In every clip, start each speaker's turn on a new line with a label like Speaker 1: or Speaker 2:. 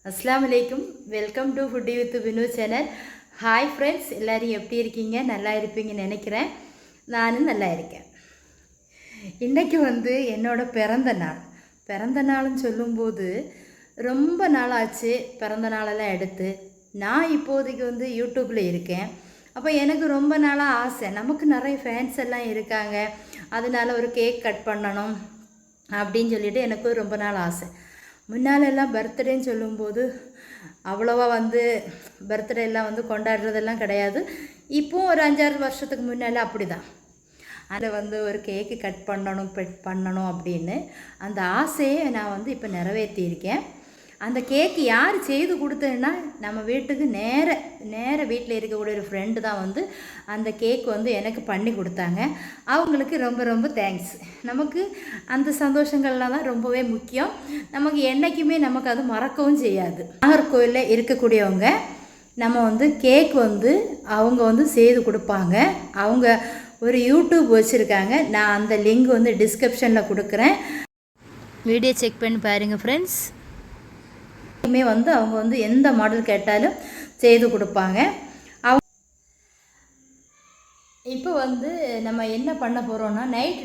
Speaker 1: அஸ்ஸலாமு அலைக்கும். Welcome to foodie with Vinu channel. Hi friends, எல்லோரும் எப்படி இருக்கீங்க? நல்லா இருப்பீங்கன்னு நினைக்கிறேன். நானும் நல்லா இருக்கேன். இன்றைக்கி என்னோட பிறந்த நாள்னு சொல்லும்போது ரொம்ப நாளாச்சு பிறந்த நாளெல்லாம் எடுத்து. நான் இப்போதைக்கு யூடியூப்பில் இருக்கேன். அப்போ எனக்கு ரொம்ப நாளாக ஆசை, நமக்கு நிறைய ஃபேன்ஸ் எல்லாம் இருக்காங்க, அதனால ஒரு கேக் கட் பண்ணணும் அப்படின்னு சொல்லிட்டு எனக்கு ரொம்ப நாள் ஆசை. முன்னாலெல்லாம் பர்த்டேன்னு சொல்லும்போது அவ்வளோவா பர்த்டே எல்லாம் கொண்டாடுறதெல்லாம் கிடையாது. இப்போது ஒரு 5-6 வருஷத்துக்கு முன்னால் அப்படி தான். அதை ஒரு கேக்கு கட் பண்ணணும் அப்படின்னு அந்த ஆசையை நான் இப்போ நிறைவேற்றியிருக்கேன். அந்த கேக்கு யார் செய்து கொடுத்தேன்னா, நம்ம வீட்டுக்கு நேர வீட்டில் இருக்கக்கூடிய ஒரு ஃப்ரெண்டு தான் அந்த கேக் எனக்கு பண்ணி கொடுத்தாங்க. அவங்களுக்கு ரொம்ப ரொம்ப தேங்க்ஸ். நமக்கு அந்த சந்தோஷங்கள்லாம் தான் ரொம்பவே முக்கியம். நமக்கு என்றைக்குமே நமக்கு அது மறக்கவும் செய்யாது. நாகர்கோவிலில் இருக்கக்கூடியவங்க நம்ம கேக் அவங்க செய்து கொடுப்பாங்க. அவங்க ஒரு யூடியூப் வச்சுருக்காங்க. நான் அந்த லிங்க் டிஸ்கிரிப்ஷனில் கொடுக்குறேன். வீடியோ செக் பண்ணி பாருங்கள் ஃப்ரெண்ட்ஸ். அவங்க எந்த மாடல் கேட்டாலும் செய்து கொடுப்பாங்க. இப்போ நம்ம என்ன பண்ண போகிறோன்னா, நைட்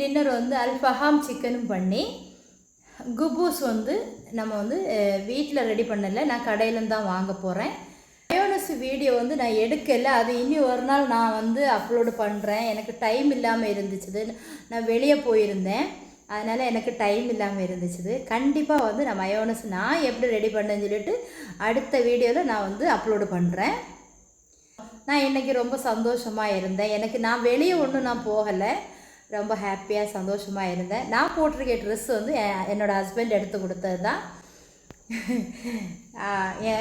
Speaker 1: டின்னர் அல்ஃபஹாம் சிக்கனும் பண்ணி, குபூஸ் நம்ம வீட்டில் ரெடி பண்ணலை, நான் கடையிலேருந்து தான் வாங்க போகிறேன். மயோனஸ் வீடியோ நான் எடுக்கலை, அது இனி ஒரு நாள் நான் அப்லோடு பண்ணுறேன். எனக்கு டைம் இல்லாமல் இருந்துச்சு, நான் வெளியே போயிருந்தேன், அதனால் எனக்கு டைம் இல்லாமல் இருந்துச்சு. கண்டிப்பாக நான் மயோனஸ் நான் எப்படி ரெடி பண்ணேன்னு சொல்லிட்டு அடுத்த வீடியோவில் நான் அப்லோடு பண்ணுறேன். நான் இன்றைக்கி ரொம்ப சந்தோஷமாக இருந்தேன். நான் வெளியே ஒன்றும் நான் போகலை, ரொம்ப ஹாப்பியாக சந்தோஷமாக இருந்தேன். நான் போட்டிருக்க ட்ரெஸ் என்னோடய ஹஸ்பண்ட் எடுத்து கொடுத்தது தான்.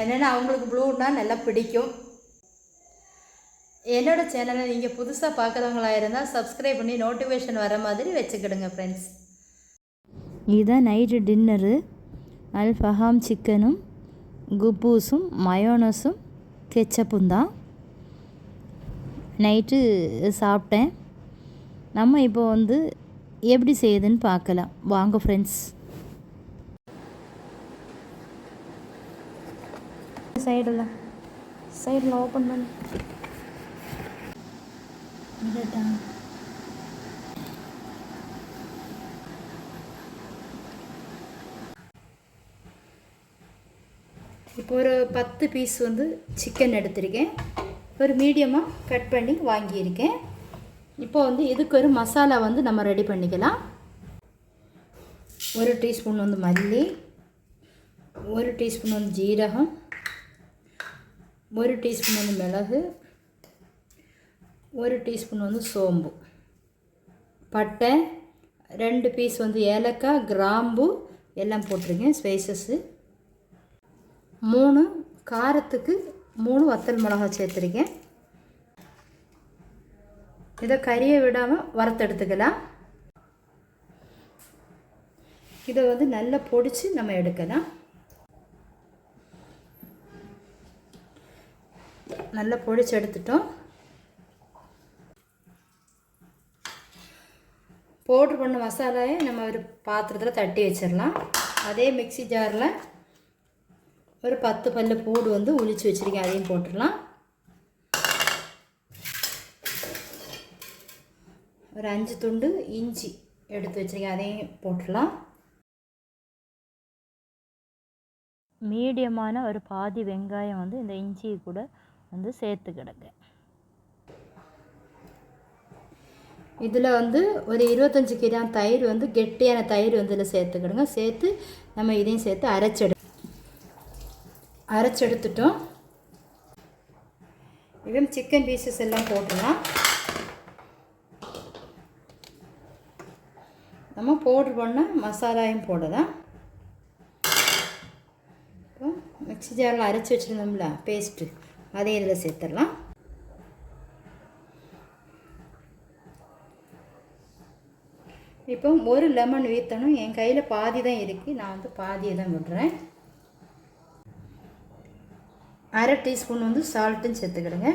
Speaker 1: என்னென்னா அவங்களுக்கு ப்ளூன்னா நல்லா பிடிக்கும். என்னோடய சேனலை நீங்கள் புதுசாக பார்க்குறவங்களாக இருந்தால் சப்ஸ்கிரைப் பண்ணி நோட்டிஃபிகேஷன் வர மாதிரி வச்சுக்கிடுங்க ஃப்ரெண்ட்ஸ். இதுதான் நைட்டு டின்னரு. அல்ஃபஹாம் சிக்கனும் குப்பூஸும் மயோனஸும் கெச்சப்பும் தான் நைட்டு சாப்பிட்டேன். நம்ம இப்போ எப்படி செய்யுதுன்னு பார்க்கலாம் வாங்க ஃப்ரெண்ட்ஸ். சைடில் ஓப்பன் பண்ணு. இப்போ ஒரு 10 பீஸ் சிக்கன் எடுத்திருக்கேன். ஒரு மீடியமாக கட் பண்ணி வாங்கியிருக்கேன். இப்போ இதுக்கு ஒரு மசாலா நம்ம ரெடி பண்ணிக்கலாம். 1 டீஸ்பூன் மல்லி, 1 டீஸ்பூன் ஜீரகம், 1 டீஸ்பூன் மிளகு, 1 டீஸ்பூன் சோம்பு, பட்டை, 2 பீஸ் ஏலக்காய், கிராம்பு எல்லாம் போட்டிருக்கேன் ஸ்பைசஸ்ஸு. 3 காரத்துக்கு 3 வத்தல் மிளகா சேர்த்துருக்கேன். இதை கறியை விடாமல் வறுத்தெடுத்துக்கலாம். இதை நல்லா பொடிச்சு நம்ம எடுக்கலாம். நல்லா பொடிச்சு எடுத்துட்டோம். பவுட்ரு பண்ண மசாலாயை நம்ம ஒரு பாத்திரத்தில் தட்டி வச்சிடலாம். அதே மிக்ஸி ஜாரில் ஒரு 10 பல்லு பூடு உளிச்சு வச்சுருக்கேன், அதையும் போட்டுடலாம். ஒரு 5 துண்டு இஞ்சி எடுத்து வச்சுருக்கேன், அதையும் போட்டுடலாம். மீடியமான ஒரு பாதி வெங்காயம் இந்த இஞ்சி கூட சேர்த்துக்கிடுங்க. இதில் ஒரு 25 கிராம் தயிர் கெட்டியான தயிர் இதில் சேர்த்துக்கிடுங்க. சேர்த்து நம்ம இதையும் சேர்த்து அரைச்செடுத்துட்டோம். இதுவும் சிக்கன் பீசஸ் எல்லாம் போட்டுடலாம். நம்ம பவுட்ரு பண்ண மசாலாயும் போடலாம். இப்போ மிக்ஸி ஜாரில் அரைச்சி வச்சுருந்தோம்ல பேஸ்ட்டு, அதே இதில் சேர்த்துடலாம். இப்போ ஒரு லெமன் ஊற்றணும். என் கையில் பாதி தான் இருக்குது, நான் பாதியை தான் விடுறேன். 1/2 டீஸ்பூன் சால்ட்டும் சேர்த்துக்கிடுங்க.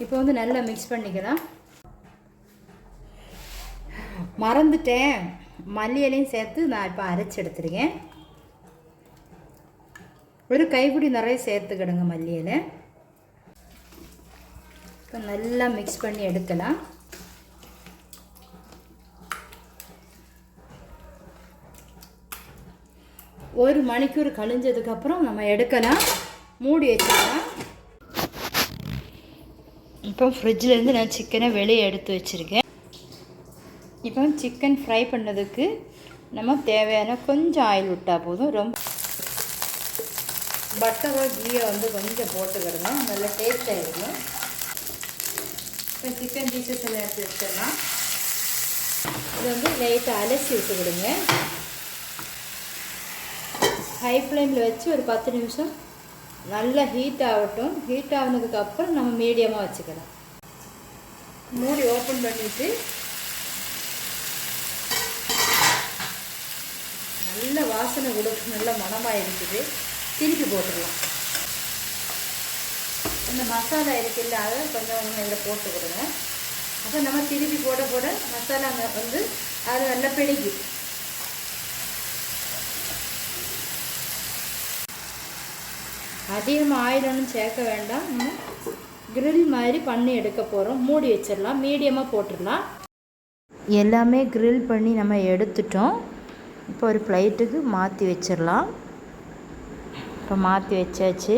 Speaker 1: இப்போ நல்லா மிக்ஸ் பண்ணிக்கலாம். மறந்துட்டேன், மல்லி இலையும் சேர்த்து நான் இப்போ அரைச்சி எடுத்துருக்கேன். ஒரு கைப்பிடி நிறைய சேர்த்துக்கிடுங்க மல்லி இலை. இப்போ நல்லா மிக்ஸ் பண்ணி எடுக்கலாம். ஒரு மணிக்கூர் கழிஞ்சதுக்கப்புறம் நம்ம எடுக்கலாம், மூடி வச்சுக்கலாம். இப்போ ஃப்ரிட்ஜிலேருந்து நான் சிக்கனை வெளியே எடுத்து வச்சுருக்கேன். இப்போ சிக்கன் ஃப்ரை பண்ணதுக்கு நம்ம தேவையான கொஞ்சம் ஆயில் விட்டால் போதும். ரொம்ப பட்டரோ கீயை வந்து கொஞ்சம் போட்டுக்கிடுங்க, நல்லா டேஸ்ட்டாக இருக்கும். இப்போ சிக்கன் பீசஸ் எல்லாம் எடுத்து வச்சிடலாம். இது வந்து லைட்டாக அலசி விட்டுக்கிடுங்க. ஹை ஃப்ளேமில் வச்சு ஒரு 10 நிமிஷம் நல்லா ஹீட் ஆகட்டும். ஹீட் ஆகினதுக்கப்புறம் நம்ம மீடியமாக வச்சுக்கலாம். மூடி ஓப்பன் பண்ணிவிட்டு நல்ல வாசனை கொடுத்து நல்ல மணமாக இருக்குது. திருப்பி போட்டுடலாம். இந்த மசாலா இருக்குல்ல, அதை கொஞ்சம் கொஞ்சம் இதில் போட்டு கொடுங்க. அப்போ நம்ம திருப்பி போட போட மசாலா வந்து அது நல்லா பிடிக்கும். அதிகமாக ஆயில் ஒன்றும் சேர்க்க வேண்டாம். நம்ம கிரில் மாதிரி பண்ணி எடுக்க போகிறோம். மூடி வச்சிடலாம், மீடியமாக போட்டுடலாம். எல்லாமே கிரில் பண்ணி நம்ம எடுத்துட்டோம். இப்போ ஒரு பிளேட்டுக்கு மாற்றி வச்சிடலாம். இப்போ மாற்றி வச்சாச்சு.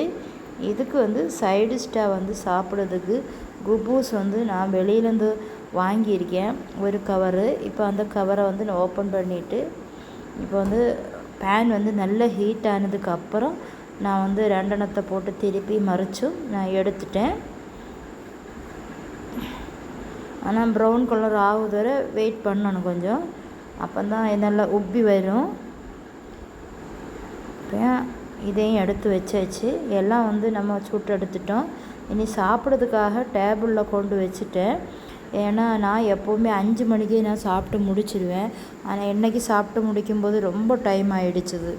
Speaker 1: இதுக்கு வந்து சைடு ஸ்டாக வந்து சாப்பிட்றதுக்கு குபூஸ் வந்து நான் வெளியிலேருந்து வாங்கியிருக்கேன் ஒரு கவரு. இப்போ அந்த கவரை வந்து நான் ஓப்பன் பண்ணிவிட்டு இப்போ வந்து பேன் வந்து நல்ல ஹீட் ஆனதுக்கப்புறம் நான் வந்து 2 எண்ணத்தை போட்டு திருப்பி மறிச்சும் நான் எடுத்துட்டேன். ஆனால் ப்ரௌன் கலர் ஆகுது வரை வெயிட் பண்ணணும் கொஞ்சம், அப்போ தான் நல்லா உப்பி வரும். இப்போ இதையும் எடுத்து வச்சாச்சு. எல்லாம் வந்து நம்ம சுட்டு எடுத்துட்டோம். இனி சாப்பிட்றதுக்காக டேபிளில் கொண்டு வச்சுட்டேன். ஏன்னா நான் எப்போவுமே 5 மணிக்கே நான் சாப்பிட்டு முடிச்சிடுவேன். ஆனால் இன்றைக்கி சாப்பிட்டு முடிக்கும்போது ரொம்ப டைம் ஆகிடுச்சுது.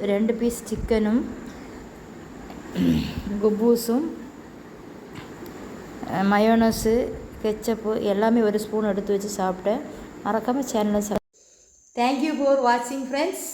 Speaker 1: 2 பீஸ் சிக்கனும் குபூஸும் மயோனஸு கெச்சப்பு எல்லாமே ஒரு ஸ்பூன் எடுத்து வச்சு சாப்பிட்டேன். மறக்காமல் சேனலை தேங்க்யூ ஃபார் வாட்சிங் ஃப்ரெண்ட்ஸ்.